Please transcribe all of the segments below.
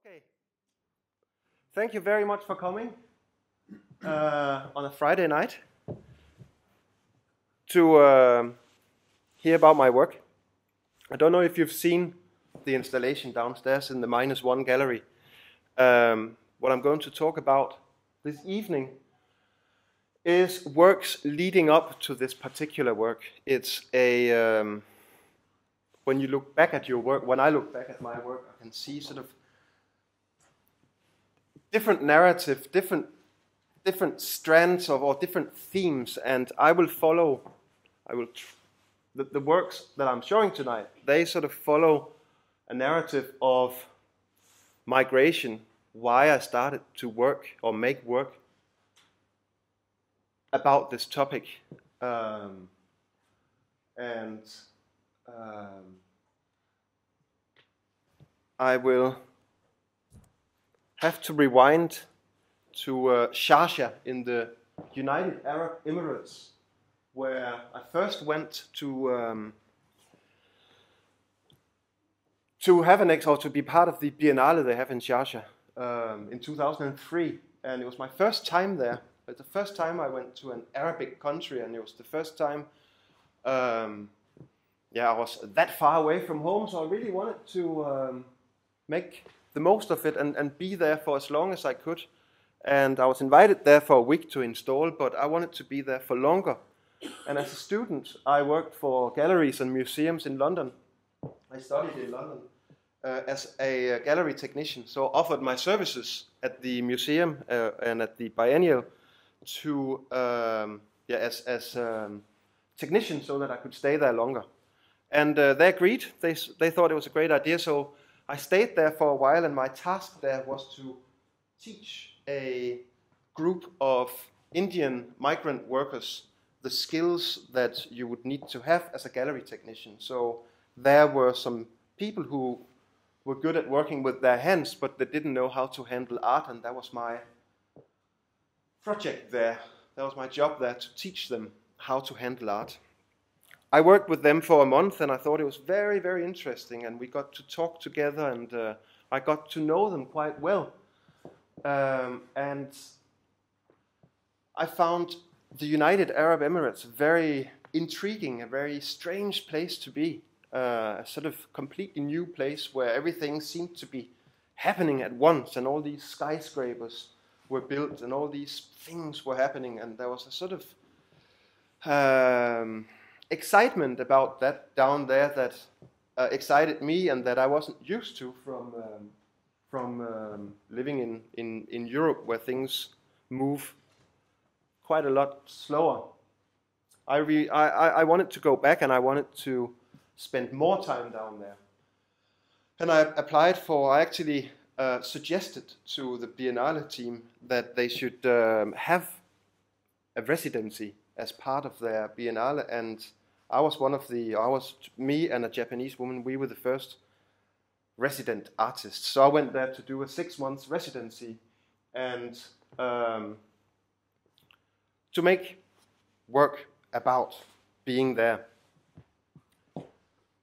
Okay. Thank you very much for coming on a Friday night to hear about my work. I don't know if you've seen the installation downstairs in the -1 gallery. What I'm going to talk about this evening is works leading up to this particular work. It's a when you look back at your work, when I look back at my work, I can see sort of different narrative, different strands of, or different themes, and I will follow. The works that I'm showing tonight, they sort of follow a narrative of migration, why I started to work or make work about this topic, I will have to rewind to Sharjah in the United Arab Emirates, where I first went to have to be part of the Biennale they have in Sharjah in 2003, and it was my first time there. It's the first time I went to an Arabic country, and it was the first time I was that far away from home, so I really wanted to make the most of it and be there for as long as I could. And I was invited there for a week to install, but I wanted to be there for longer. And as a student, I worked for galleries and museums in London. I studied in London as a gallery technician, so offered my services at the museum and at the biennial to as technician, so that I could stay there longer. And they agreed. They thought it was a great idea, so I stayed there for a while, and my task there was to teach a group of Indian migrant workers the skills that you would need to have as a gallery technician. So there were some people who were good at working with their hands, but they didn't know how to handle art, and that was my project there. That was my job there, to teach them how to handle art. I worked with them for a month, and I thought it was very, very interesting, and we got to talk together, and I got to know them quite well. And I found the United Arab Emirates very intriguing, a very strange place to be, a sort of completely new place where everything seemed to be happening at once, and all these skyscrapers were built, and all these things were happening, and there was a sort of excitement about that down there that excited me, and that I wasn't used to from living in Europe, where things move quite a lot slower. I wanted to go back, and I wanted to spend more time down there. And I actually suggested to the Biennale team that they should have a residency as part of their Biennale, and me and a Japanese woman, we were the first resident artists. So I went there to do a 6-month residency, and to make work about being there.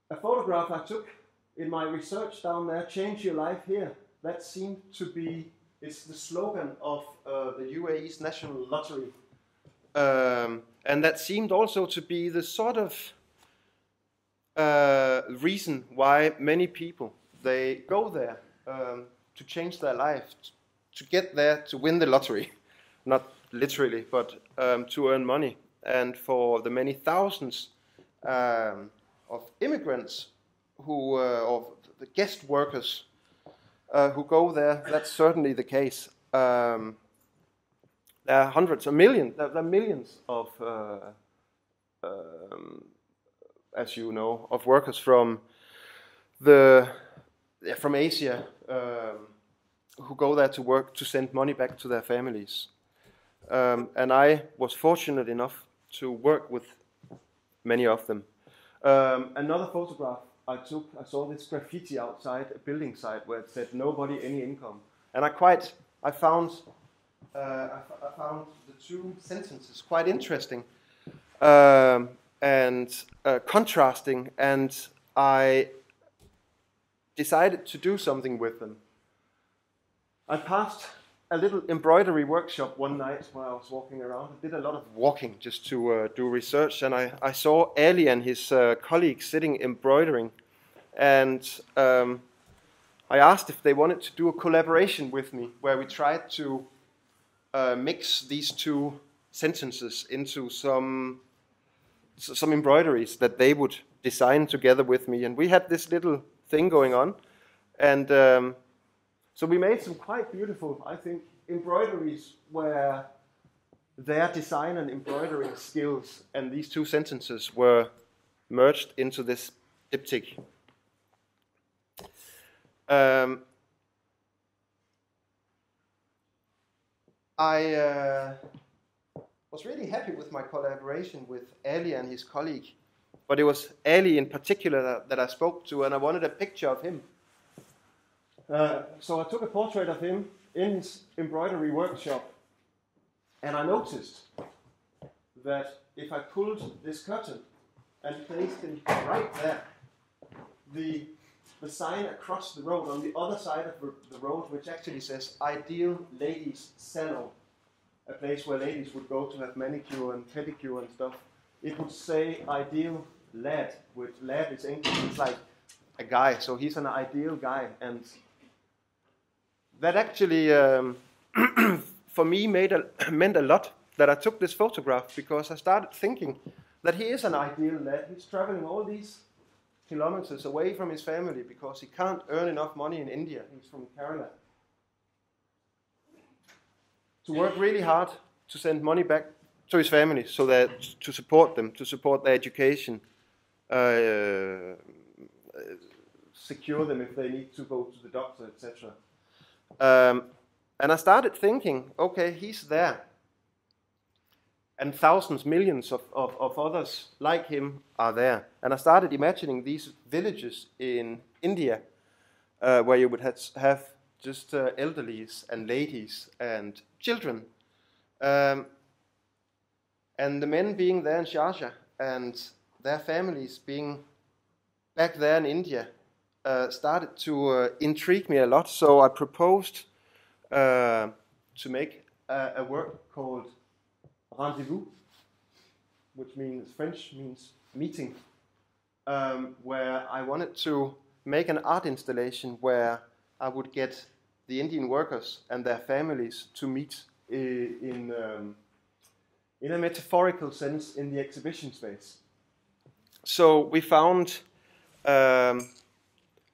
A photograph I took in my research down there, "Change your life here," that seemed to be, it's the slogan of the UAE's national lottery. And that seemed also to be the sort of reason why many people, they go there to change their life, to get there, to win the lottery. Not literally, but to earn money. And for the many thousands of immigrants of the guest workers who go there, that's certainly the case. There are hundreds of millions, there are millions of, as you know, of workers from Asia who go there to work, to send money back to their families. And I was fortunate enough to work with many of them. Another photograph I took, I saw this graffiti outside a building site where it said "Nobody, any income," and I found the two sentences quite interesting and contrasting, and I decided to do something with them. I passed a little embroidery workshop one night while I was walking around. I did a lot of walking just to do research, and I saw Ali and his colleagues sitting embroidering, and I asked if they wanted to do a collaboration with me where we tried to mix these two sentences into some embroideries that they would design together with me. And we had this little thing going on, and so we made some quite beautiful, I think, embroideries where their design and embroidering skills and these two sentences were merged into this diptych. I was really happy with my collaboration with Ali and his colleague, but it was Ali in particular that I spoke to, and I wanted a picture of him. So I took a portrait of him in his embroidery workshop, and I noticed that if I pulled this curtain and placed him right there, the sign across the road, on the other side of the road, which actually says Ideal Ladies Salon, a place where ladies would go to have manicure and pedicure and stuff, it would say Ideal Lad, which lad is English, it's like a guy, so he's an ideal guy. And that actually, for me, meant a lot that I took this photograph, because I started thinking that he is an ideal lad. He's traveling all these kilometers away from his family because he can't earn enough money in India. He's from Kerala. To work really hard to send money back to his family, so that to support them, to support their education, secure them if they need to go to the doctor, etc. And I started thinking, okay, he's there. And thousands, millions of others like him are there. And I started imagining these villages in India where you would have just elderlies and ladies and children. And the men being there in Sharjah and their families being back there in India started to intrigue me a lot. So I proposed to make a work called Rendezvous, which means French means meeting, where I wanted to make an art installation where I would get the Indian workers and their families to meet in a metaphorical sense in the exhibition space. So we found,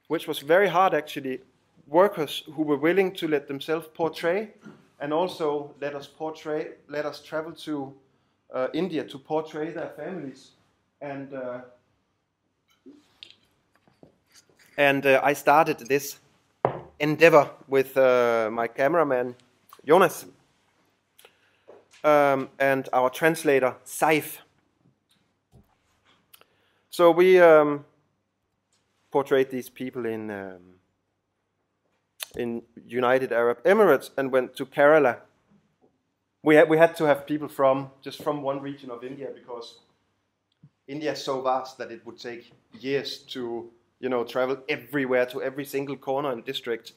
which was very hard actually, workers who were willing to let themselves portray, and also let us travel to India to portray their families. And I started this endeavor with my cameraman Jonas and our translator Saif. So we portrayed these people in United Arab Emirates and went to Kerala. We had to have people from one region of India, because India is so vast that it would take years to travel everywhere to every single corner and district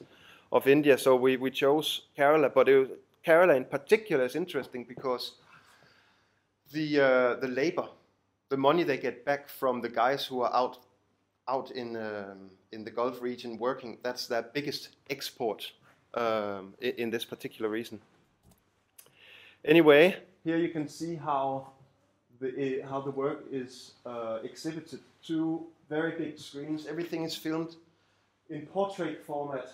of India. So we chose Kerala, but Kerala in particular is interesting because the labor, the money they get back from the guys who are out in the Gulf region working, that's their biggest export in this particular region. Anyway, here you can see how the work is exhibited. Two very big screens. Everything is filmed in portrait format.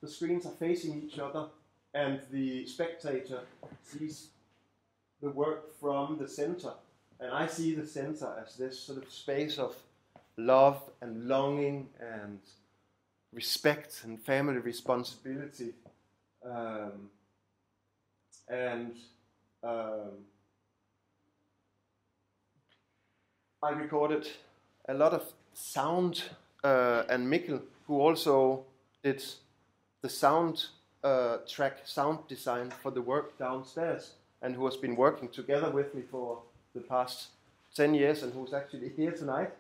The screens are facing each other, and the spectator sees the work from the center. And I see the center as this sort of space of love and longing and respect and family responsibility. I recorded a lot of sound, and Mikkel, who also did the sound sound design for the work downstairs, and who has been working together with me for the past 10 years and who's actually here tonight.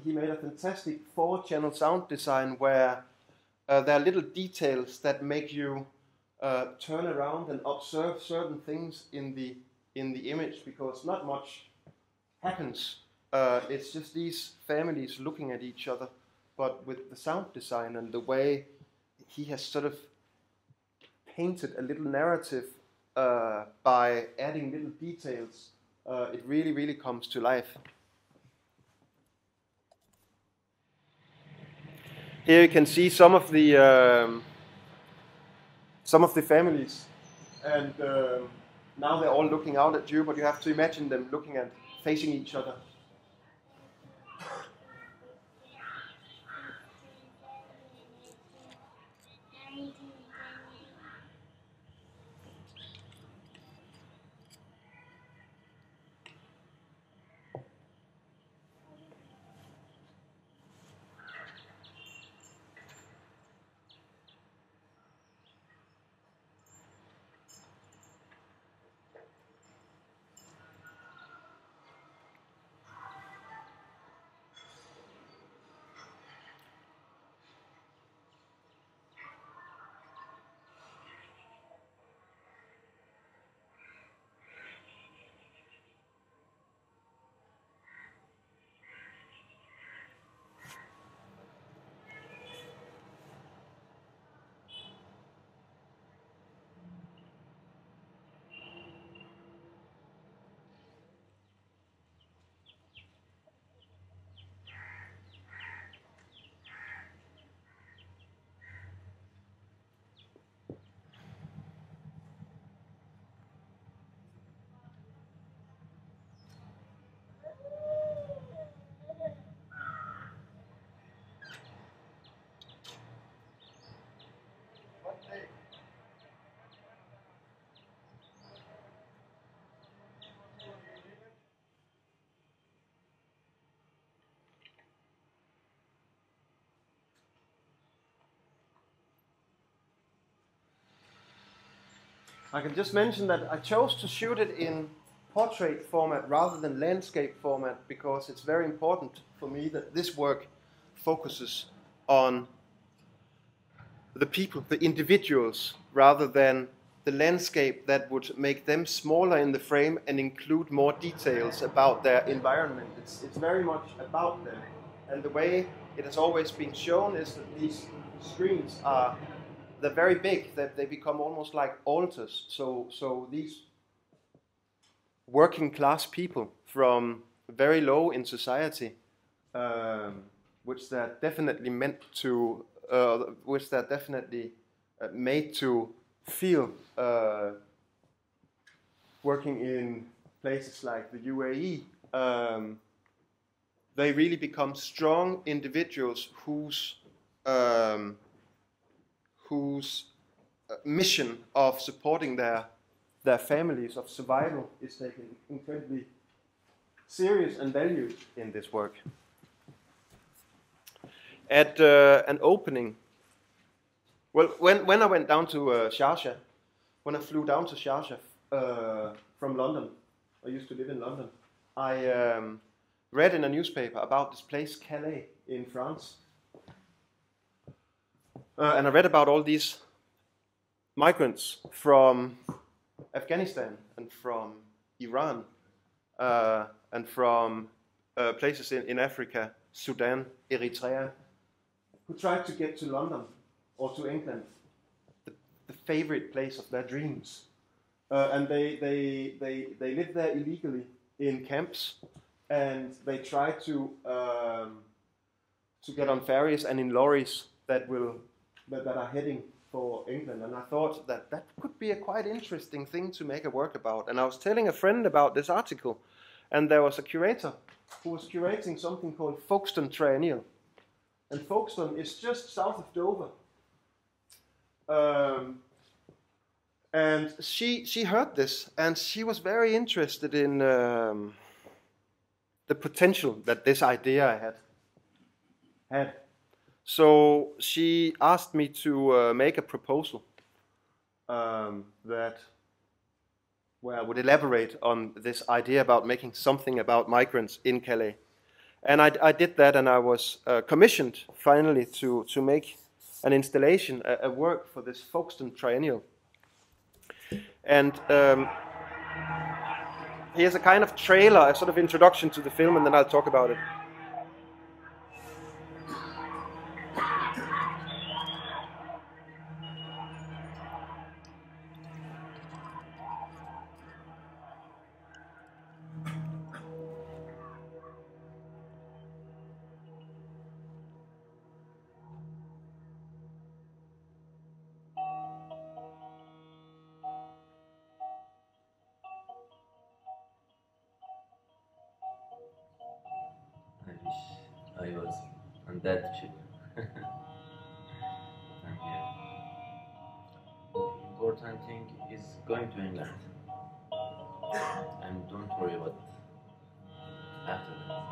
He made a fantastic 4-channel sound design where there are little details that make you turn around and observe certain things in the image, because not much happens. It's just these families looking at each other, but with the sound design and the way he has sort of painted a little narrative by adding little details, it really, really comes to life. Here you can see some of the families, and now they're all looking out at you, but you have to imagine them looking and facing each other. I can just mention that I chose to shoot it in portrait format rather than landscape format, because it's very important for me that this work focuses on the people, the individuals, rather than the landscape that would make them smaller in the frame and include more details about their environment. It's very much about them. And the way it has always been shown is that these screens they're very big, that they become almost like altars. So these working class people from very low in society, which they're definitely meant to, which they're definitely made to feel working in places like the UAE, they really become strong individuals whose mission of supporting their families, of survival, is taken incredibly serious and valued in this work. At an opening, well, when I went down to Sharjah, when I flew down to Sharjah from London, I used to live in London, I read in a newspaper about this place Calais in France. And I read about all these migrants from Afghanistan and from Iran and from places in Africa, Sudan, Eritrea, who tried to get to London or to England, the favorite place of their dreams. And they live there illegally in camps, and they try to get on ferries and in lorries that are heading for England. And I thought that could be a quite interesting thing to make a work about. And I was telling a friend about this article, and there was a curator who was curating something called Folkestone Triennial. And Folkestone is just south of Dover. And she heard this, and she was very interested in the potential that this idea I had. So she asked me to make a proposal that where I would elaborate on this idea about making something about migrants in Calais. And I did that, and I was commissioned finally to make an installation, a work for this Folkestone Triennial. And here's a kind of trailer, a sort of introduction to the film, and then I'll talk about it. I was on that ship. I'm here. The important thing is going to England. And don't worry about after that.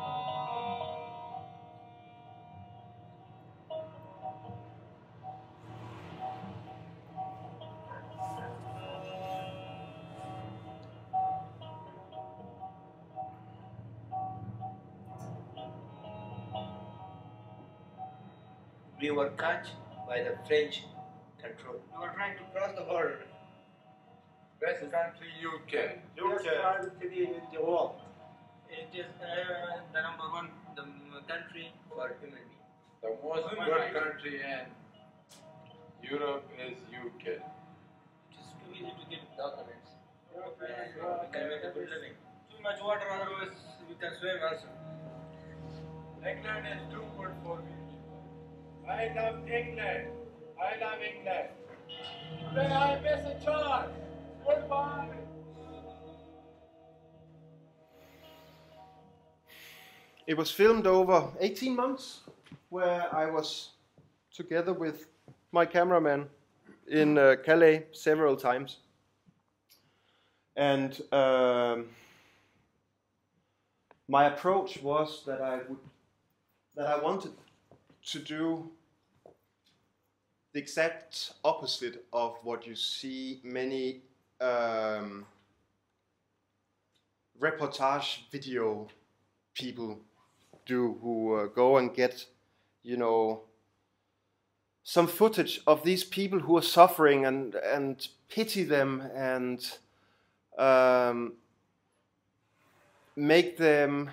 We were caught by the French control. We were trying to cross the border. Best country UK. Best country in the world. It is the number one country for human beings. The most good country in Europe is UK. It is too easy to get documents. And we can make a good living. Too much water, otherwise we can swim also. England is too good for me. I love England. I love England. Today I miss a chance. Goodbye. It was filmed over 18 months, where I was together with my cameraman in Calais several times. And my approach was that I wanted to do the exact opposite of what you see many reportage video people do, who go and get, you know, some footage of these people who are suffering and pity them and make them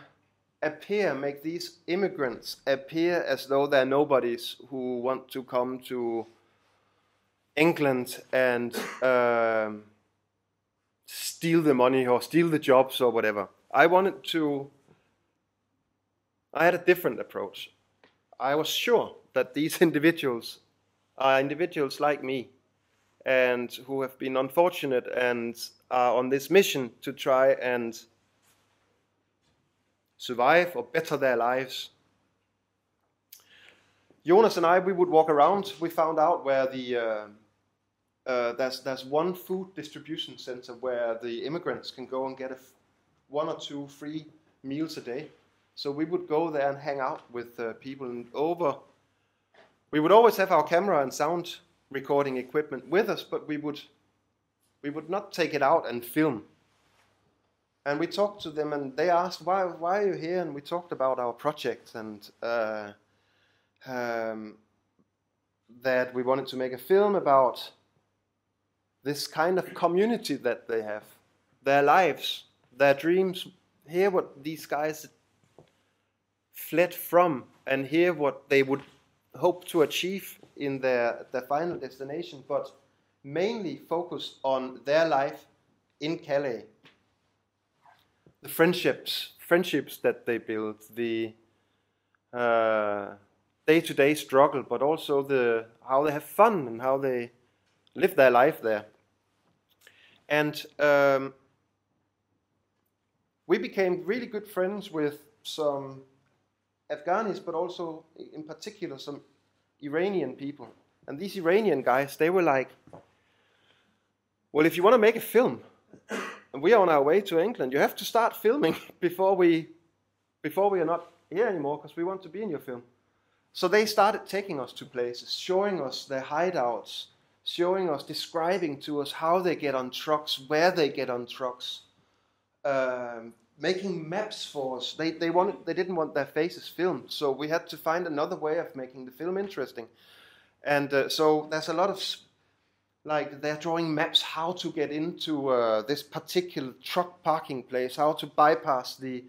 appear, make these immigrants appear as though they're nobodies who want to come to England and steal the money or steal the jobs or whatever. I had a different approach. I was sure that these individuals are individuals like me and who have been unfortunate and are on this mission to try and survive or better their lives. Jonas and I, we would walk around. We found out where there's one food distribution center where the immigrants can go and get 1 or 2 free meals a day. So we would go there and hang out with people. And we would always have our camera and sound recording equipment with us, but we would not take it out and film. And we talked to them, and they asked, why are you here? And we talked about our project and that we wanted to make a film about this kind of community that they have, their lives, their dreams, hear what these guys fled from, and hear what they would hope to achieve in their final destination, but mainly focused on their life in Calais. The friendships that they built, the day-to-day struggle, but also how they have fun and how they live their life there. And we became really good friends with some Afghanis, but also in particular some Iranian people. And these Iranian guys, they were like, well, if you want to make a film, and we are on our way to England, you have to start filming before we are not here anymore, because we want to be in your film. So they started taking us to places, showing us their hideouts, showing us, describing to us how they get on trucks, where they get on trucks, making maps for us. They didn't want their faces filmed, so we had to find another way of making the film interesting. And so there's a lot of, like, they're drawing maps how to get into this particular truck parking place, how to bypass the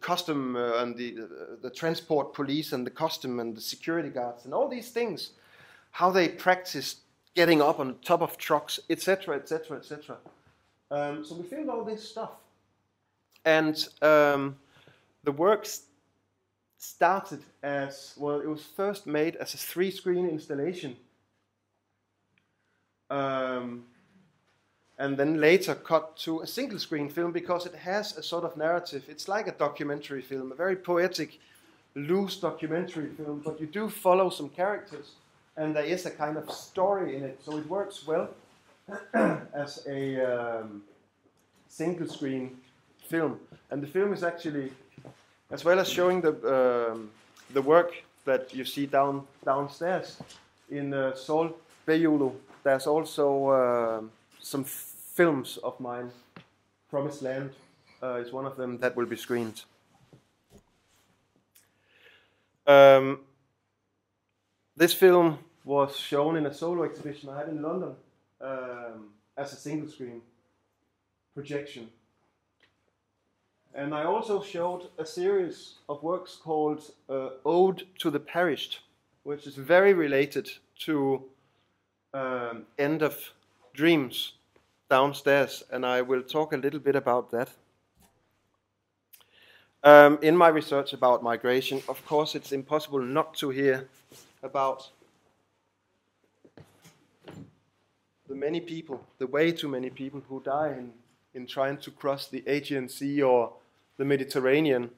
custom and the transport police and the custom and the security guards and all these things, how they practice getting up on top of trucks, etc., etc., etc. So we filmed all this stuff, and the work started as, well, it was first made as a 3-screen installation, and then later cut to a single-screen film because it has a sort of narrative. It's like a documentary film, a very poetic, loose documentary film, but you do follow some characters, and there is a kind of story in it, so it works well as a single-screen film. And the film is actually, as well as showing the work that you see downstairs in SALT Galata'da, there's also some films of mine. Promised Land is one of them that will be screened. This film was shown in a solo exhibition I had in London as a single screen projection. And I also showed a series of works called Ode to the Perished, which is very related to End of Dreams downstairs, and I will talk a little bit about that. In my research about migration, of course, it's impossible not to hear about the many people, the way too many people who die in trying to cross the Aegean Sea or the Mediterranean.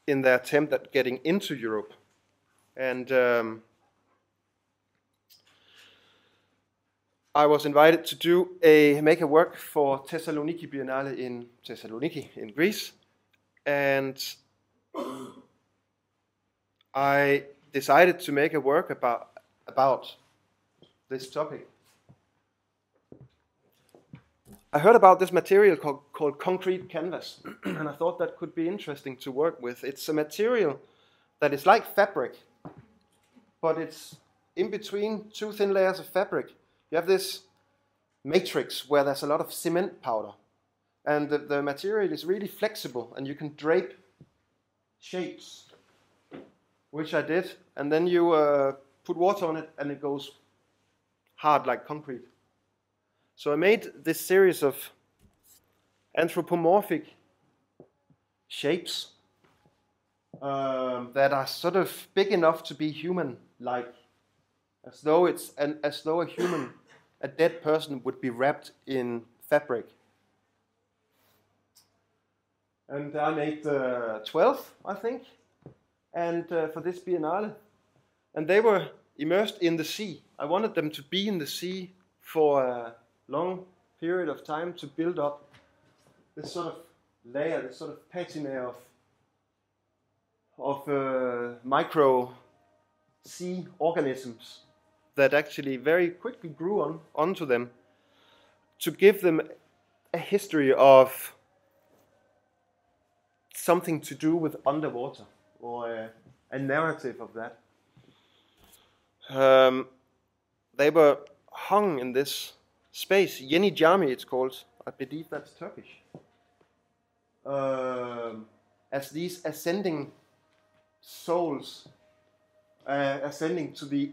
In their attempt at getting into Europe. And I was invited to make a work for Thessaloniki Biennale in Thessaloniki in Greece, and I decided to make a work about this topic. I heard about this material called concrete canvas, and I thought that could be interesting to work with. It's a material that is like fabric, but it's in between two thin layers of fabric. You have this matrix where there's a lot of cement powder, and the material is really flexible, and you can drape shapes, which I did, and then you put water on it, and it goes hard like concrete. So I made this series of anthropomorphic shapes that are sort of big enough to be human-like, as though a dead person would be wrapped in fabric. And I made 12, I think, and for this Biennale, and they were immersed in the sea. I wanted them to be in the sea for a long period of time to build up this sort of layer, this sort of patina of micro sea organisms that actually very quickly grew onto them, to give them a history of something to do with underwater, or a narrative of that. They were hung in this space, Yeni it's called. I believe that's Turkish. As these ascending souls, ascending to the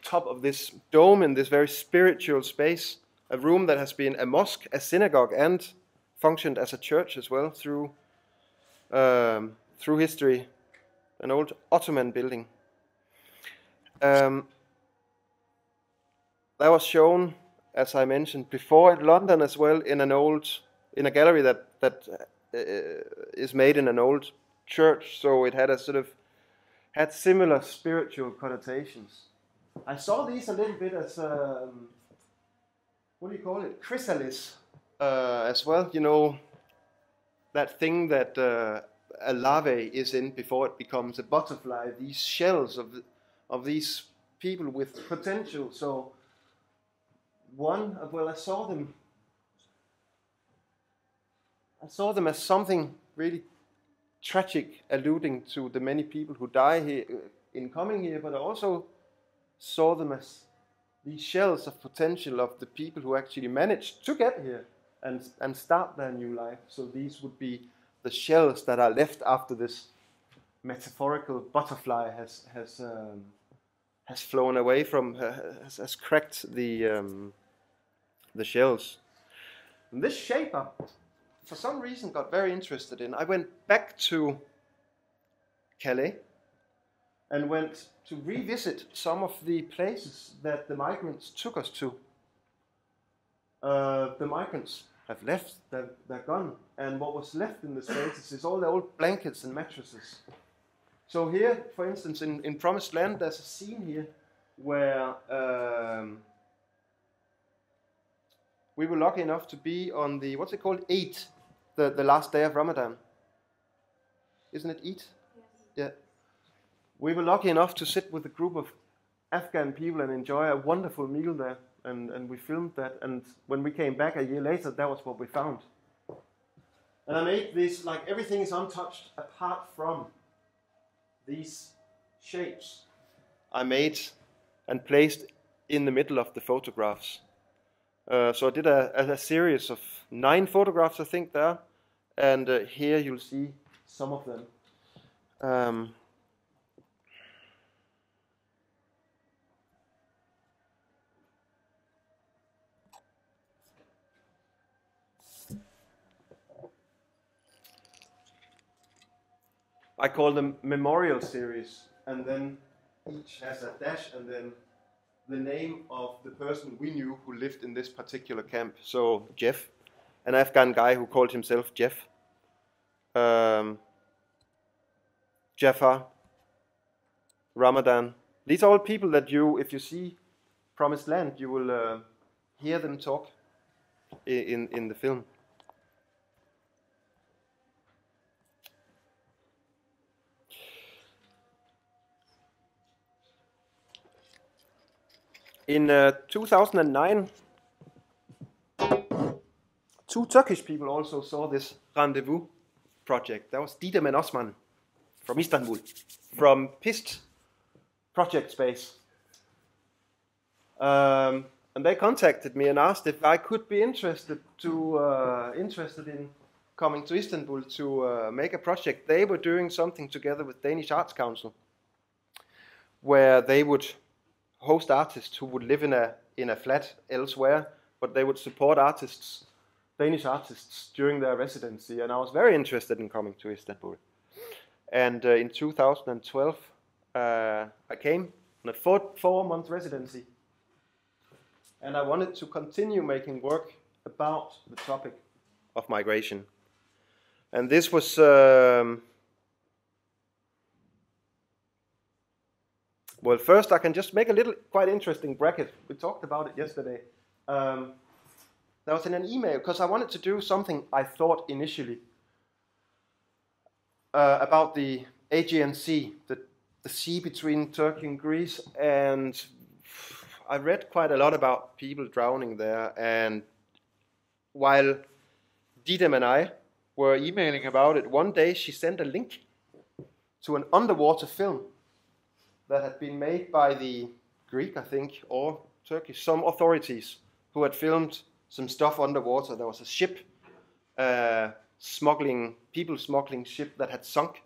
top of this dome in this very spiritual space, a room that has been a mosque, a synagogue, and functioned as a church as well through history, an old Ottoman building. That was shown, as I mentioned before, in London as well, in a gallery that is made in an old church. So it had had similar spiritual connotations. I saw these a little bit as what do you call it? Chrysalis as well. You know, that thing that a larvae is in before it becomes a butterfly. These shells of these people with potential. So I saw them. I saw them as something really tragic, alluding to the many people who die here in coming here, but I also saw them as these shells of potential of the people who actually managed to get here and start their new life. So these would be the shells that are left after this metaphorical butterfly has flown away from, has cracked the shells. And this shape I, for some reason, got very interested in. I went back to Calais and went to revisit some of the places that the migrants took us to. The migrants have left, they're gone, and what was left in the spaces is all the old blankets and mattresses. So here, for instance, in Promised Land, there's a scene here where we were lucky enough to be on the, what's it called, Eid, the last day of Ramadan. Isn't it Eid? Yes. Yeah. We were lucky enough to sit with a group of Afghan people and enjoy a wonderful meal there. And we filmed that, and when we came back a year later, that was what we found. And I made this, like everything is untouched apart from these shapes I made and placed in the middle of the photographs. So I did a series of 9 photographs, I think, there, and here you'll see some of them. I call them memorial series, and then each has a dash and then the name of the person we knew who lived in this particular camp. So Jeff, an Afghan guy who called himself Jeff. Jafar, Ramadan. These are all people that you, if you see Promised Land, you will hear them talk in the film. In 2009, 2 Turkish people also saw this rendezvous project. That was Didem and Osman from Istanbul, from PIST project space. And they contacted me and asked if I could be interested in coming to Istanbul to make a project. They were doing something together with Danish Arts Council, where they would host artists who would live in a flat elsewhere, but they would support artists, Danish artists, during their residency. And I was very interested in coming to Istanbul. And in 2012, I came on a 4-month residency. And I wanted to continue making work about the topic of migration. And this was well, first I can just make a little quite interesting bracket. We talked about it yesterday. That was in an email, because I wanted to do something I thought initially about the Aegean Sea, the sea between Turkey and Greece, and I read quite a lot about people drowning there, and while Didem and I were emailing about it, one day she sent a link to an underwater film that had been made by the Greek, I think, or Turkish, some authorities who had filmed some stuff underwater. There was a ship, people smuggling ship that had sunk.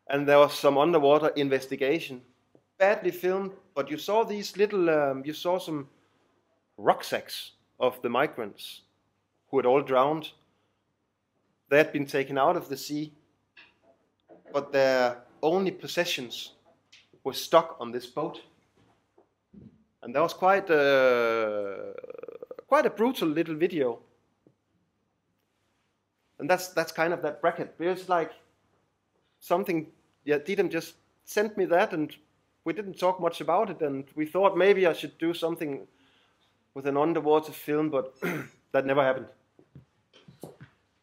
And there was some underwater investigation. Badly filmed, but you saw these little, you saw some rucksacks of the migrants who had all drowned. They had been taken out of the sea, but their only possessions were stuck on this boat. And that was quite a brutal little video. And that's kind of that bracket. It's like something, yeah, Didem just sent me that, and we didn't talk much about it, and we thought maybe I should do something with an underwater film, but that never happened.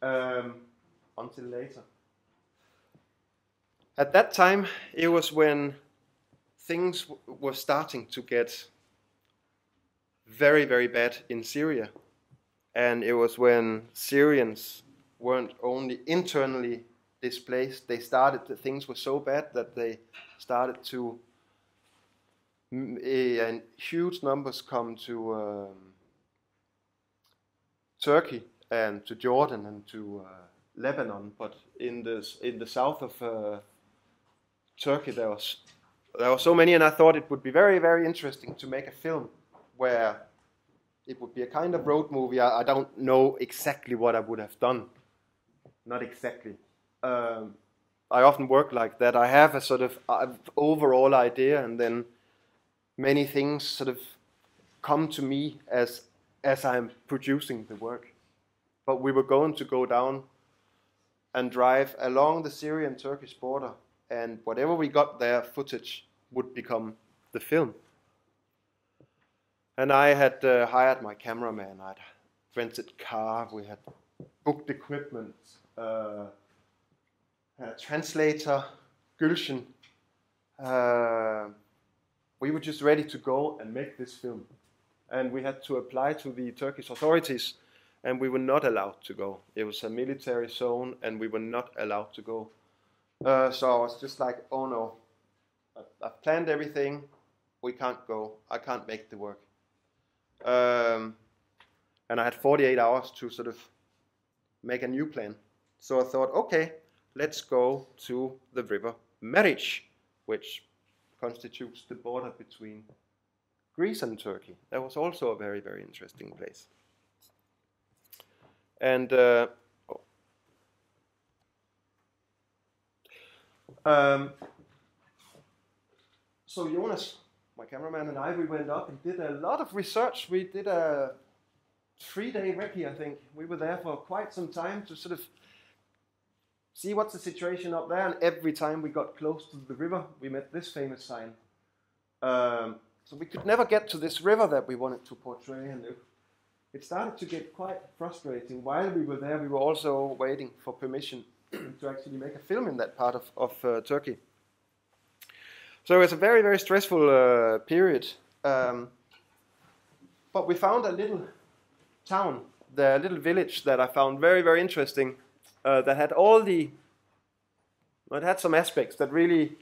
Until later. At that time, it was when things were starting to get very, very bad in Syria. And it was when Syrians weren't only internally displaced, they started, the things were so bad that they started to, in huge numbers, come to Turkey and to Jordan and to Lebanon. But in the south of Turkey, there were so many, and I thought it would be very, very interesting to make a film where it would be a kind of road movie. I don't know exactly what I would have done. Not exactly. I often work like that. I have a sort of overall idea, and then many things sort of come to me as I'm producing the work. But we were going to go down and drive along the Syrian-Turkish border, and whatever we got there, footage, would become the film. And I had hired my cameraman, I'd rented car, we had booked equipment, a translator, Gülşen. We were just ready to go and make this film. And we had to apply to the Turkish authorities, and we were not allowed to go. It was a military zone, and we were not allowed to go. So I was just like, oh no, I've planned everything, we can't go, I can't make the work. And I had 48 hours to sort of make a new plan. So I thought, okay, let's go to the river Meriç, which constitutes the border between Greece and Turkey. That was also a very, very interesting place. And so Jonas, my cameraman, and I, we went up and did a lot of research. We did a 3-day recce, I think. We were there for quite some time to sort of see what's the situation up there. And every time we got close to the river, we met this famous sign. So we could never get to this river that we wanted to portray, and it started to get quite frustrating. While we were there, we were also waiting for permission to actually make a film in that part of Turkey. So it was a very, very stressful period. But we found a little town, the little village that I found very, very interesting, that had it had some aspects that really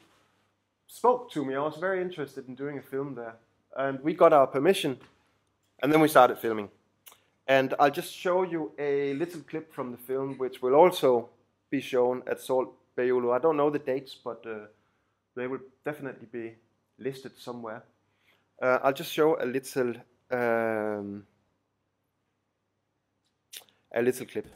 spoke to me. I was very interested in doing a film there. And we got our permission, and then we started filming. And I'll just show you a little clip from the film, which will also be shown at SALT Beyoğlu. I don't know the dates, but they will definitely be listed somewhere. I'll just show a little clip.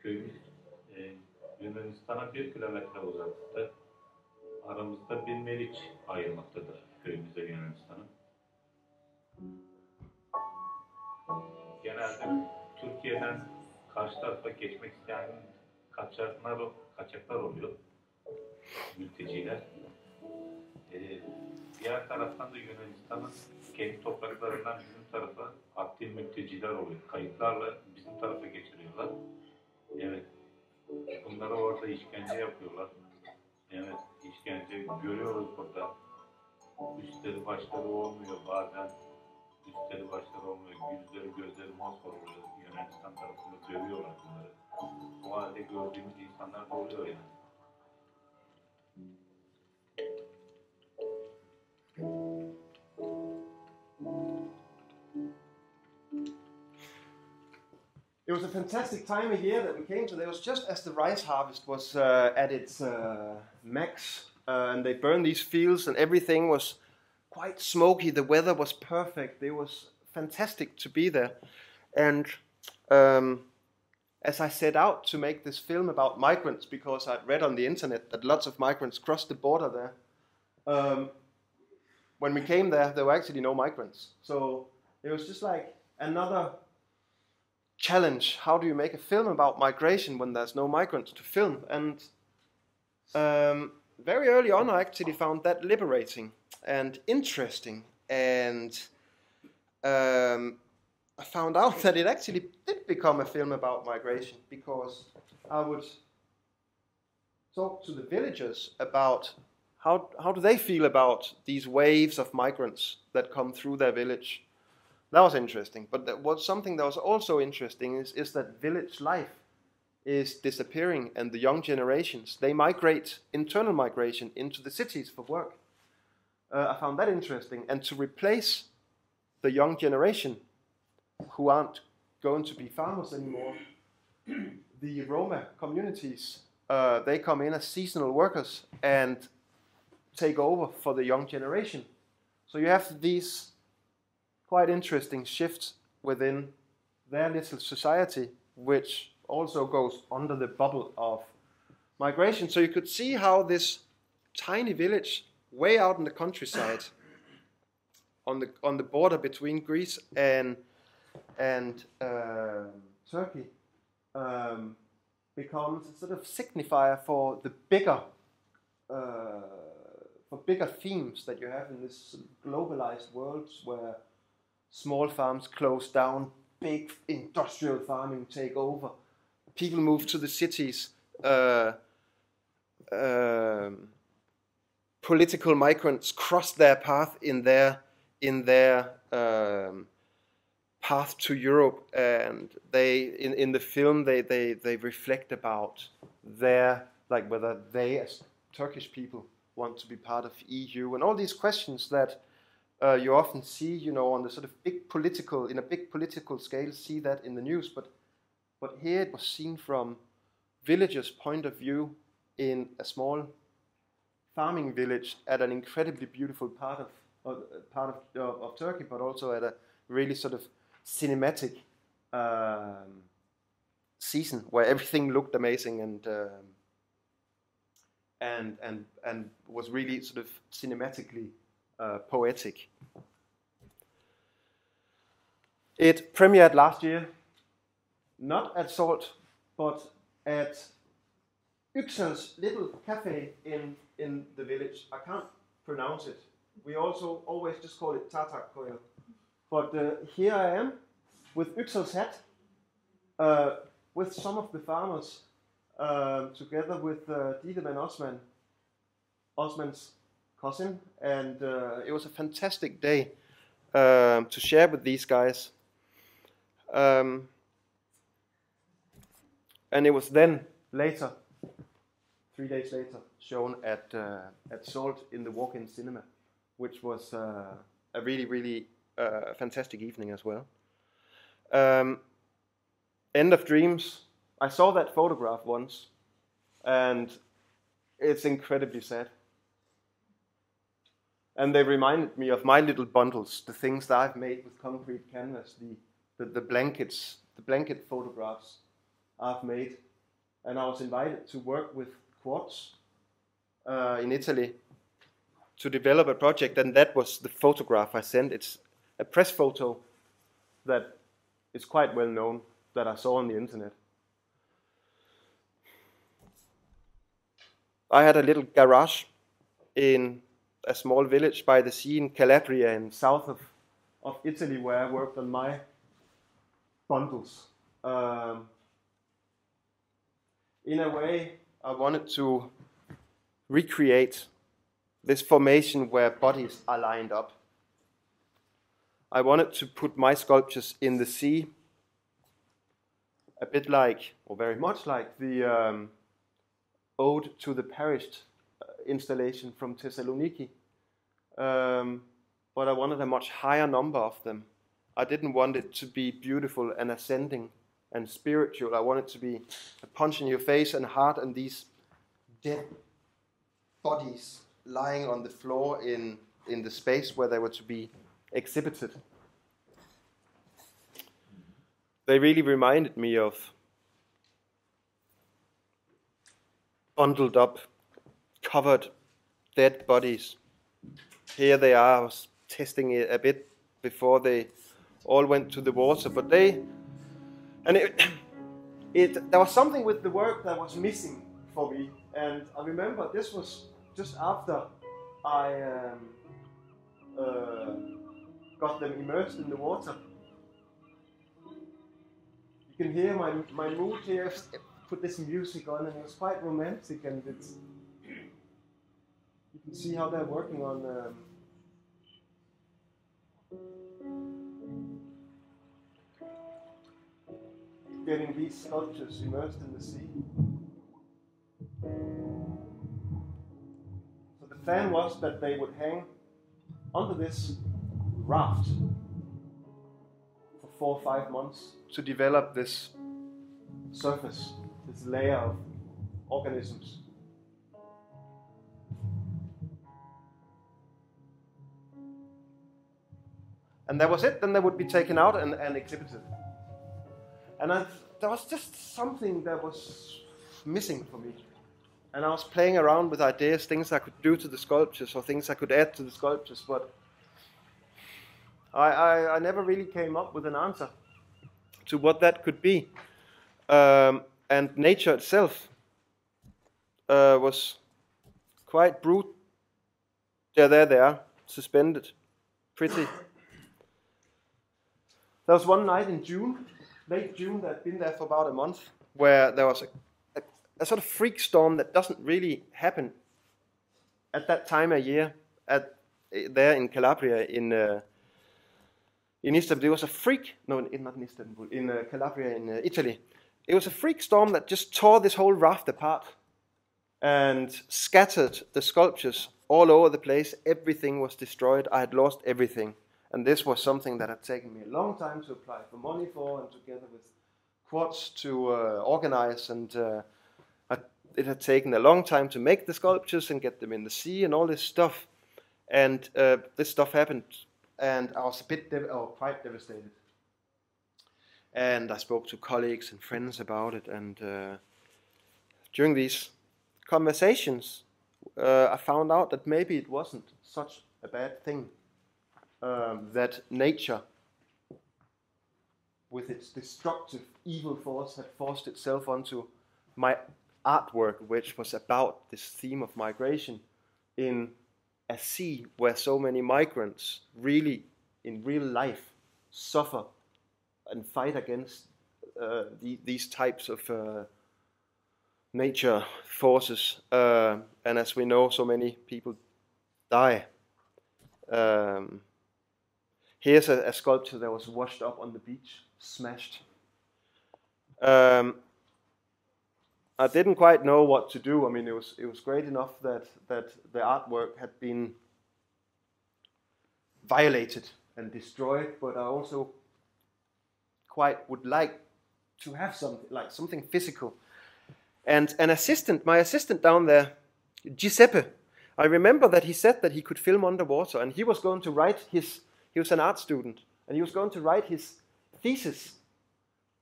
Köyümüz Yunanistan'a 1 kilometre uzaklıkta. Aramızda bir Meriç ayırmaktadır köyümüzde Yunanistan'ın. Genelde Türkiye'den karşı tarafa geçmek isteyen kaçaklar oluyor, mülteciler. Diğer taraftan da Yunanistan'ın kendi topraklarından bizim tarafa aktif mülteciler oluyor. Kayıtlarla bizim tarafa geçiriyorlar. Evet. Bunlara orada işkence yapıyorlar. Evet, işkence görüyoruz burada. Üstleri başları olmuyor bazen. Üstleri başları olmuyor. Yüzleri gözleri mosmor oluyor. Yunanistan tarafında dövüyorlar bunları. Bu halde gördüğümüz insanlar da oluyor yani. It was a fantastic time of year that we came to. It was just as the rice harvest was at its max, and they burned these fields, and everything was quite smoky. The weather was perfect. It was fantastic to be there. And as I set out to make this film about migrants, because I'd read on the internet that lots of migrants crossed the border there, when we came there were actually no migrants. So it was just like another challenge. How do you make a film about migration when there's no migrants to film? And very early on I actually found that liberating and interesting, and I found out that it actually did become a film about migration, because I would talk to the villagers about how do they feel about these waves of migrants that come through their village. That was interesting. But that was something that was also interesting is that village life is disappearing, and the young generations, they migrate, internal migration, into the cities for work. I found that interesting. And to replace the young generation who aren't going to be farmers anymore, the Roma communities, they come in as seasonal workers and take over for the young generation. So you have these quite interesting shifts within their little society, which also goes under the bubble of migration. So you could see how this tiny village way out in the countryside, on the border between Greece and Turkey, becomes a sort of signifier for the bigger themes that you have in this sort of globalized world, where small farms close down, big industrial farming take over, people move to the cities, political migrants cross their path in their path to Europe, and they in the film they reflect about their, like, whether they as Turkish people want to be part of EU, and all these questions that you often see, you know, on the sort of big political scale, see that in the news, but here it was seen from villagers' point of view in a small farming village at an incredibly beautiful part of Turkey, but also at a really sort of cinematic season where everything looked amazing and was really sort of cinematically poetic. It premiered last year, not at SALT, but at Yksel's little cafe in the village. I can't pronounce it. We also always just call it Tartakkoja. But here I am with Yksel's hat, with some of the farmers, together with Didem and Osman's cousin, and it was a fantastic day to share with these guys. And it was then later, 3 days later, shown at SALT in the walk-in cinema, which was a really, really fantastic evening as well. End of Dreams. I saw that photograph once, and it's incredibly sad. And they reminded me of my little bundles, the things that I've made with concrete canvas, the blankets, the blanket photographs I've made. And I was invited to work with Quartz in Italy to develop a project, and that was the photograph I sent. It's a press photo that is quite well known, that I saw on the internet. I had a little garage in a small village by the sea in Calabria, in south of Italy, where I worked on my bundles. In a way, I wanted to recreate this formation where bodies are lined up. I wanted to put my sculptures in the sea, a bit like, or very much like, the Ode to the Perished installation from Thessaloniki. But I wanted a much higher number of them. I didn't want it to be beautiful and ascending and spiritual. I wanted it to be a punch in your face and heart, and these dead bodies lying on the floor in the space where they were to be exhibited. They really reminded me of bundled up, covered dead bodies. Here they are. I was testing it a bit before they all went to the water, but there was something with the work that was missing for me, and I remember this was just after I got them immersed in the water, You can hear my mood here. Put this music on, and it's quite romantic, and it's. You can see how they're working on. Getting these sculptures immersed in the sea. So the plan was that they would hang onto this raft for 4 or 5 months to develop this surface, this layer of organisms. And that was it. Then they would be taken out and exhibited. And there was just something that was missing for me. And I was playing around with ideas, things I could do to the sculptures or things I could add to the sculptures, but I never really came up with an answer to what that could be. And nature itself was quite brute. Yeah, there they are, suspended. Pretty. There was one night in June, late June, that I'd been there for about a month, where there was a sort of freak storm that doesn't really happen at that time of year there in Calabria in Istanbul. It was a freak, no, not in Istanbul, in Calabria in Italy. It was a freak storm that just tore this whole raft apart and scattered the sculptures all over the place. Everything was destroyed. I had lost everything. And this was something that had taken me a long time to apply for money for, and together with Quartz to organize. And it had taken a long time to make the sculptures and get them in the sea and all this stuff. And this stuff happened, and I was a bit quite devastated. And I spoke to colleagues and friends about it. And during these conversations, I found out that maybe it wasn't such a bad thing. That nature, with its destructive evil force, had forced itself onto my artwork, which was about this theme of migration in a sea where so many migrants really, in real life, suffer and fight against these types of nature forces. And as we know, so many people die. Here's a sculpture that was washed up on the beach, smashed. I didn't quite know what to do. I mean, it was great enough that the artwork had been violated and destroyed, but I also quite would like to have something physical. And my assistant down there, Giuseppe, I remember that he said that he could film underwater, and he was going to write he was an art student, and he was going to write his thesis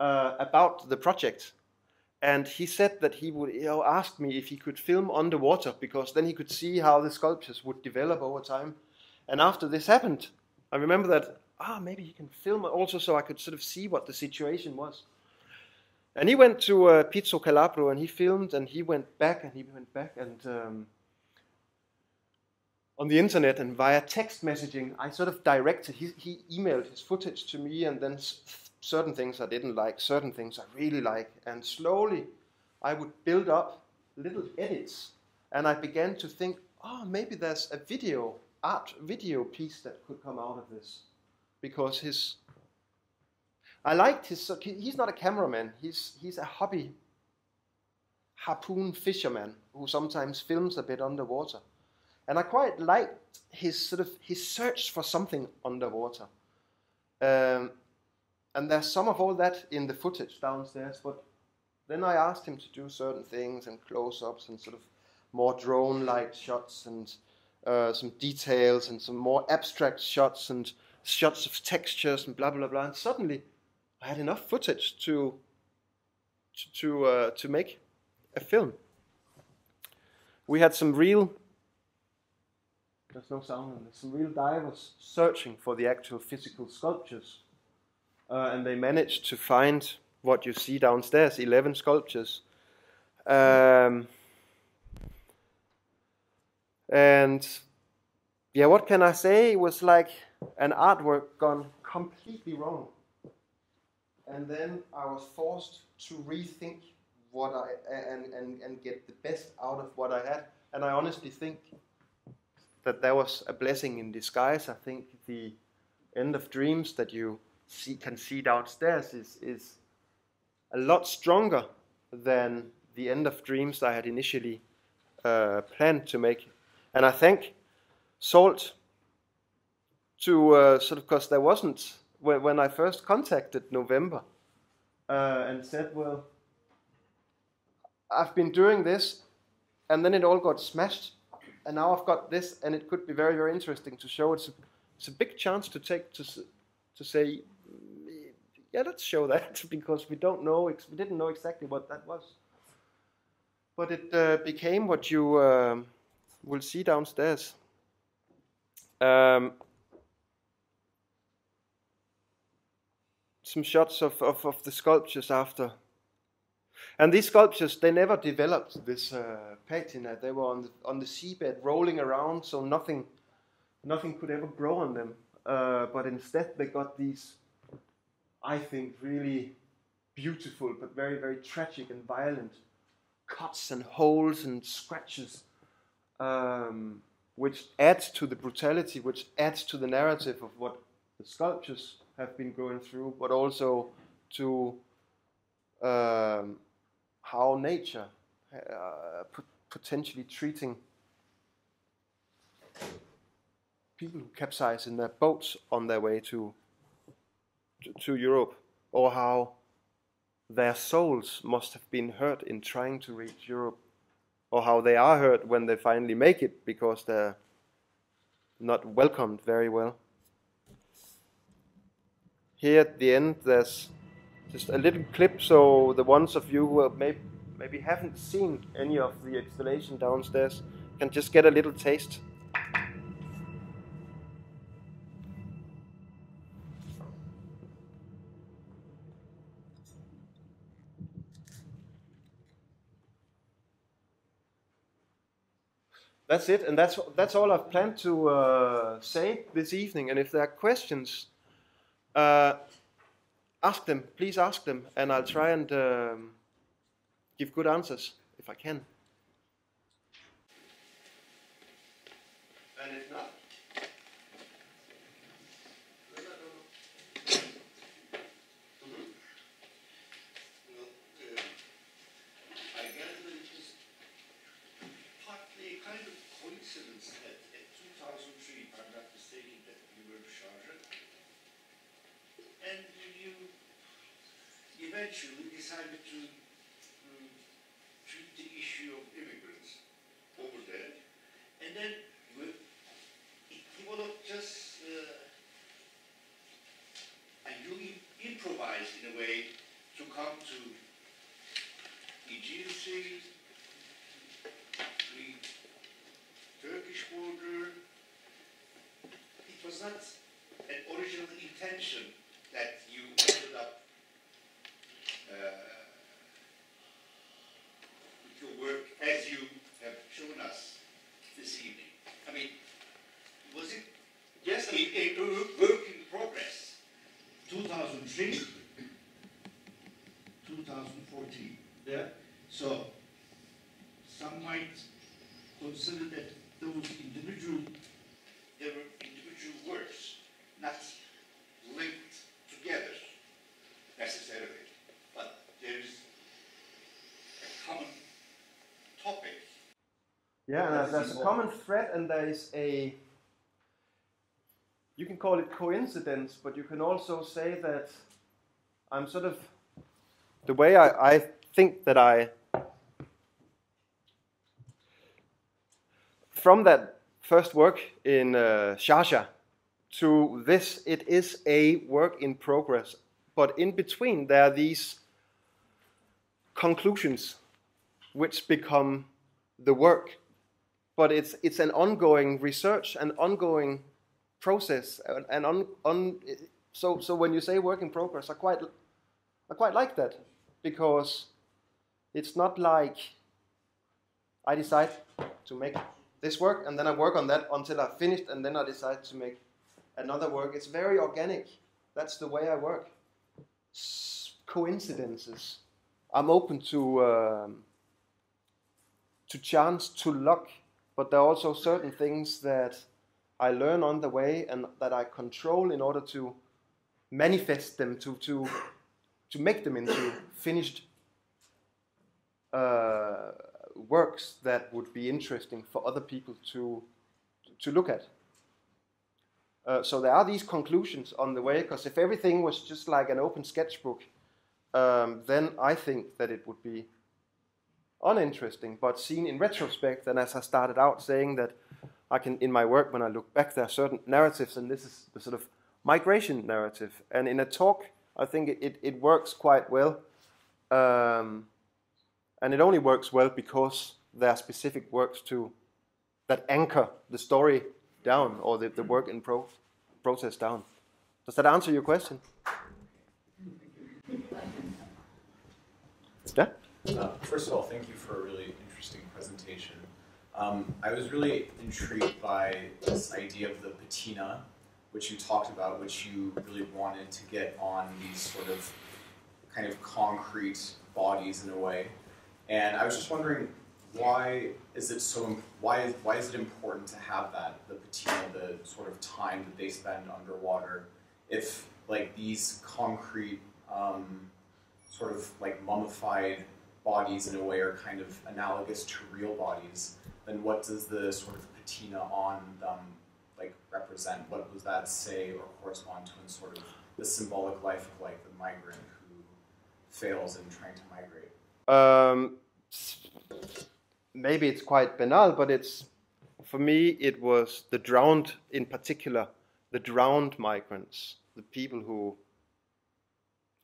about the project. And he said that he would ask me if he could film underwater, because then he could see how the sculptures would develop over time. And after this happened, I remember that, maybe he can film also, so I could sort of see what the situation was. And he went to Pizzo Calabro, and he filmed, and he went back, and on the internet and via text messaging, I sort of directed, he emailed his footage to me, and then certain things I didn't like, certain things I really like, and slowly I would build up little edits, and I began to think, maybe there's a video piece that could come out of this, because I liked he's not a cameraman, he's a hobby harpoon fisherman who sometimes films a bit underwater. And I quite liked his search for something underwater. And there's some of all that in the footage downstairs, but then I asked him to do certain things and close-ups and sort of more drone-like shots and some details and some more abstract shots and shots of textures and blah, blah, blah. And suddenly I had enough footage to make a film. We had some real... There's no sound on this. Some real divers searching for the actual physical sculptures. And they managed to find what you see downstairs, 11 sculptures. And yeah, what can I say? It was like an artwork gone completely wrong. and then I was forced to rethink what and get the best out of what I had. And I honestly think that was a blessing in disguise. I think the End of Dreams that you can see downstairs is a lot stronger than the End of Dreams I had initially planned to make. And I thank SALT to because there wasn't, when I first contacted November and said, well, I've been doing this, and then it all got smashed, and now I've got this, and it could be very, very interesting to show. It's a big chance to take to say, yeah, let's show that, because we didn't know exactly what that was. But it became what you will see downstairs. Some shots of the sculptures after. And these sculptures, they never developed this patina. They were on the seabed, rolling around, so nothing could ever grow on them. But instead, they got these, I think, really beautiful but very, very tragic and violent cuts and holes and scratches, which adds to the brutality, which adds to the narrative of what the sculptures have been going through, but also to how nature potentially treating people who capsize in their boats on their way to Europe, or how their souls must have been hurt in trying to reach Europe, or how they are hurt when they finally make it because they're not welcomed very well. Here at the end, there's just a little clip, so the ones of you who maybe haven't seen any of the installation downstairs can just get a little taste. That's it, and that's all I've planned to say this evening. And if there are questions, ask them, please ask them, and I'll try and give good answers if I can. And if not, I gather it is partly a kind of coincidence that in 2003, if I'm not mistaken, that you were charged, and you eventually decided to treat the issue of immigrants over there, and then it developed just, and you improvised in a way to come to Aegean Sea, the Turkish border. It was not an original intention that you ended up with your work as you have shown us this evening. I mean, was it just a work in progress? 2003, 2014. yeah. So, some might consider that those individual works, not linked together necessarily, but there is a common topic. Yeah, and there's a common thread, and there is a, you can call it coincidence, but you can also say that I'm sort of, the way I think that from that first work in Sharjah to this, it is a work in progress. But in between, there are these conclusions which become the work. But it's an ongoing research, an ongoing process, so when you say work in progress, I quite like that, because it's not like I decide to make this work and then I work on that until I've finished and then I decide to make another work. It's very organic. That's the way I work. coincidences. I'm open to chance, to luck, but there are also certain things that I learn on the way and that I control in order to manifest them, to make them into finished works that would be interesting for other people to look at. So there are these conclusions on the way, because if everything was just like an open sketchbook, then I think that it would be uninteresting. But seen in retrospect, and as I started out saying that I can, in my work, when I look back, there are certain narratives, and this is the sort of migration narrative. And in a talk, I think it works quite well. And it only works well because there are specific works that anchor the story down, or the work in process down. Does that answer your question? Yeah? First of all, thank you for a really interesting presentation. I was really intrigued by this idea of the patina, which you talked about, which you really wanted to get on these sort of kind of concrete bodies in a way. And I was just wondering, why is it important to have that, the patina, the sort of time that they spend underwater, if like these concrete sort of like mummified bodies in a way are kind of analogous to real bodies, then what does the sort of patina on them like represent? What does that say or correspond to in sort of the symbolic life of like the migrant who fails in trying to migrate? Maybe it's quite banal, but for me it was the drowned, in particular, the drowned migrants, the people who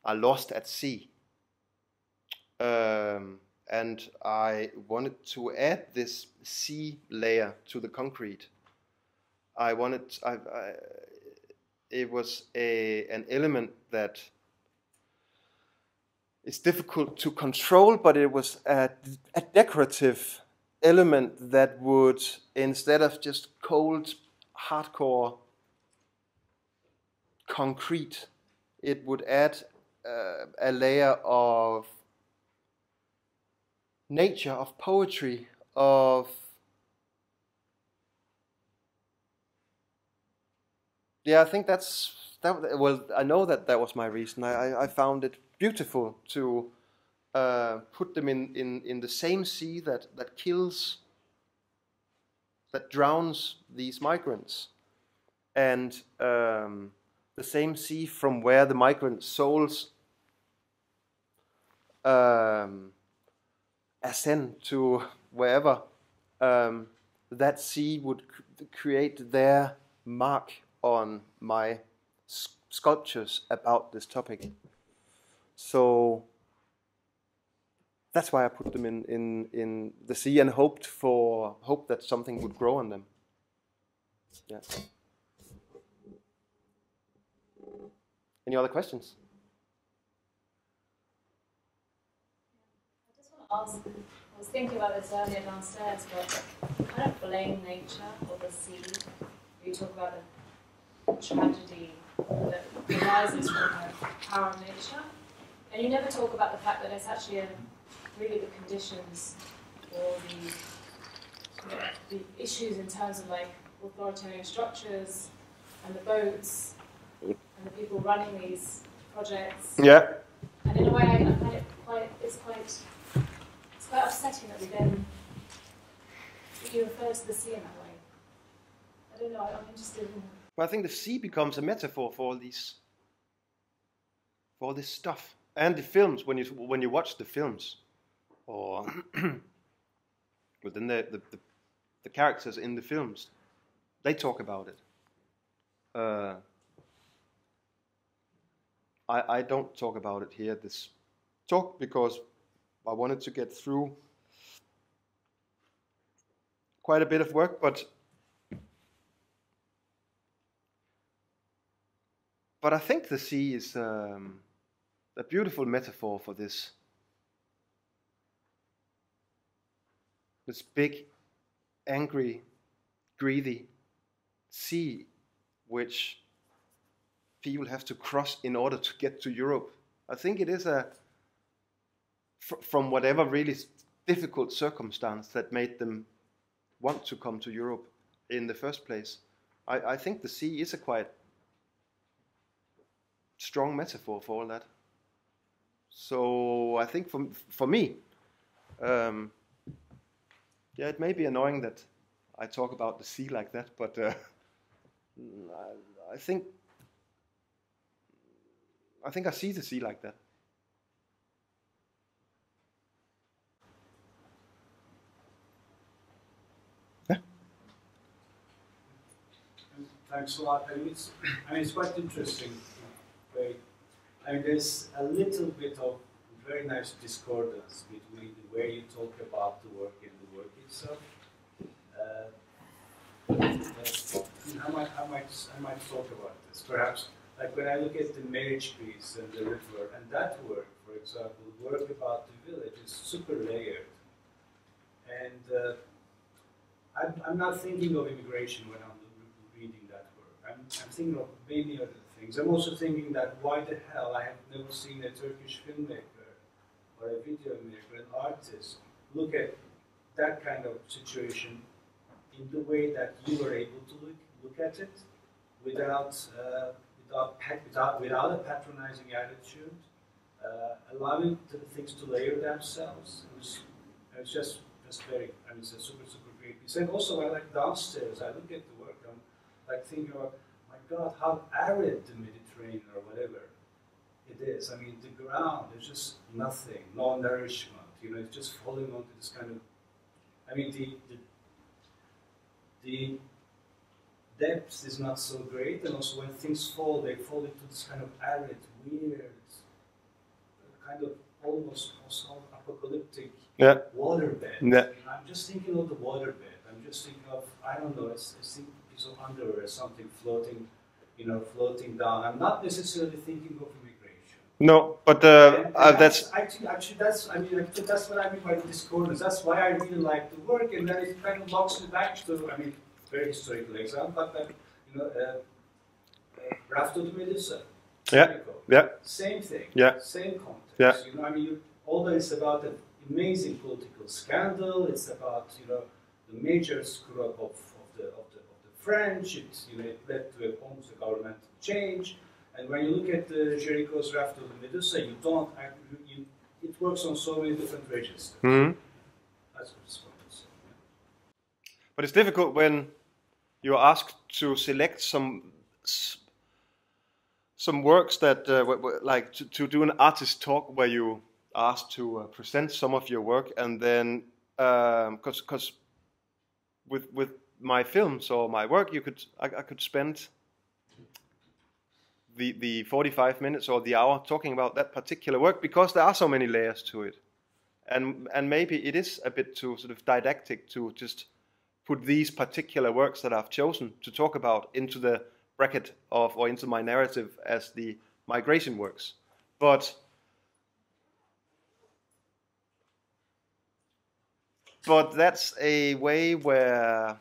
are lost at sea. And I wanted to add this sea layer to the concrete. It was an element that is difficult to control, but it was a decorative element that would, instead of just cold, hardcore concrete, it would add a layer of nature, of poetry, of I think that. Well, I know that was my reason. I found it beautiful to put them in the same sea that kills, that drowns these migrants, and the same sea from where the migrant souls ascend to wherever. That sea would create their mark on my sculptures about this topic. So that's why I put them in the sea and hope that something would grow on them. Yeah. Any other questions? I just want to ask, I was thinking about this earlier downstairs, but you kind of blame nature or the sea. You talk about the tragedy that arises from the power of nature. And you never talk about the fact that it's actually really the conditions or the issues in terms of like authoritarian structures and the boats and the people running these projects. Yeah. And in a way, I find it it's quite upsetting that we then you refer to the sea in that way. I don't know. I'm interested in. Well, I think the sea becomes a metaphor for all this stuff. And the films, when you watch the films, or within the characters in the films, they talk about it. I don't talk about it here, this talk, because I wanted to get through quite a bit of work, but I think the sea is a beautiful metaphor for this big, angry, greedy sea which people have to cross in order to get to Europe I think it is from whatever really difficult circumstance that made them want to come to Europe in the first place. I think the sea is a quite strong metaphor for all that. So I think for me, yeah, it may be annoying that I talk about the sea like that, but I think I see the sea like that. Thanks a lot. I mean, it's quite interesting. I mean, there's a little bit of very nice discordance between the way you talk about the work and the work itself. I might talk about this. Perhaps, like when I look at the marriage piece and the river, and that work, for example, the work about the village is super layered. And I'm not thinking of immigration when I'm reading that work. I'm thinking of many other things. I'm also thinking that why the hell I have never seen a Turkish filmmaker or a video maker, an artist, look at that kind of situation in the way that you were able to look at it without a patronizing attitude, allowing the things to layer themselves. It was just very, I mean, it's a super great piece. And also, I like downstairs, I look at the work, I'm like thinking about, my God, how arid the Mediterranean or whatever it is. I mean, the ground, there's just nothing, no nourishment. You know, it's just falling onto this kind of, I mean, the depth is not so great, and also when things fall, they fall into this kind of arid, weird, kind of almost apocalyptic waterbed. Yeah. I'm just thinking of the waterbed. I'm just thinking of, I don't know, it's a piece of underwear or something floating, you know, floating down. I'm not necessarily thinking of immigration. No, but that's actually that's what I mean by the discordance. That's why I really like the work, and then it kind of locks me back to, I mean, very historical example, but you know, Raft of the Medusa. Yeah. Same thing. Yeah. Same context. Yeah. You know, I mean, although it's about an amazing political scandal, it's about, you know, the major screw up of the French. It, you know, it led to almost a governmental change. And when you look at Jericho's Raft of the Medusa, you don't actually, it works on so many different registers. Mm-hmm. That's what it's going to say. Yeah. But it's difficult when you're asked to select some works that, like to do an artist talk where you asked to present some of your work, and then because with my films or my work, I could spend the 45 minutes or the hour talking about that particular work, because there are so many layers to it, and maybe it is a bit too sort of didactic to just put these particular works that I've chosen to talk about into the bracket of, or into my narrative as the migration works. But that's a way where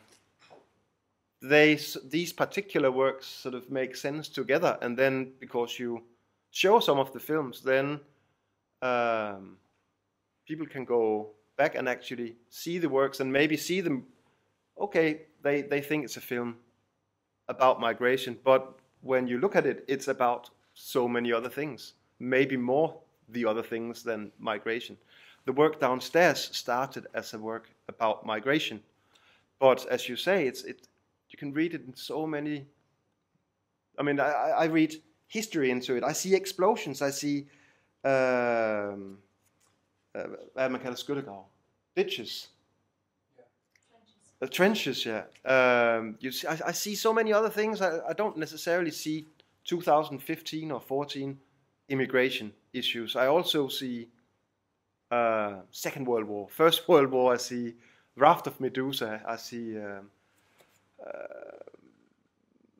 these particular works sort of make sense together, and then because you show some of the films, then people can go back and actually see the works and maybe see them. Okay, they think it's a film about migration, but when you look at it, it's about so many other things, maybe more the other things than migration. The work downstairs started as a work about migration, but as you say, you can read it in so many. I mean, I read history into it. I see explosions. I see ditches. Trenches, yeah. I see so many other things. I don't necessarily see 2015 or 14 immigration issues. I also see Second World War, First World War. I see Raft of Medusa. I see.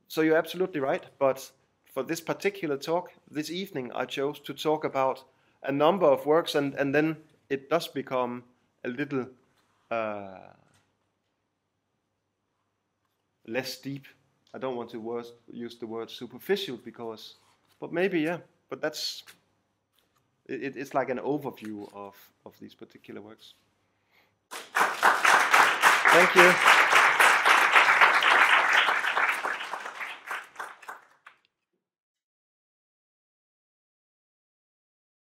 So you're absolutely right. But for this particular talk, this evening, I chose to talk about a number of works, and then it does become a little. Less deep. I don't want to use the word superficial, but maybe, yeah. But that's it's like an overview of these particular works. Thank you.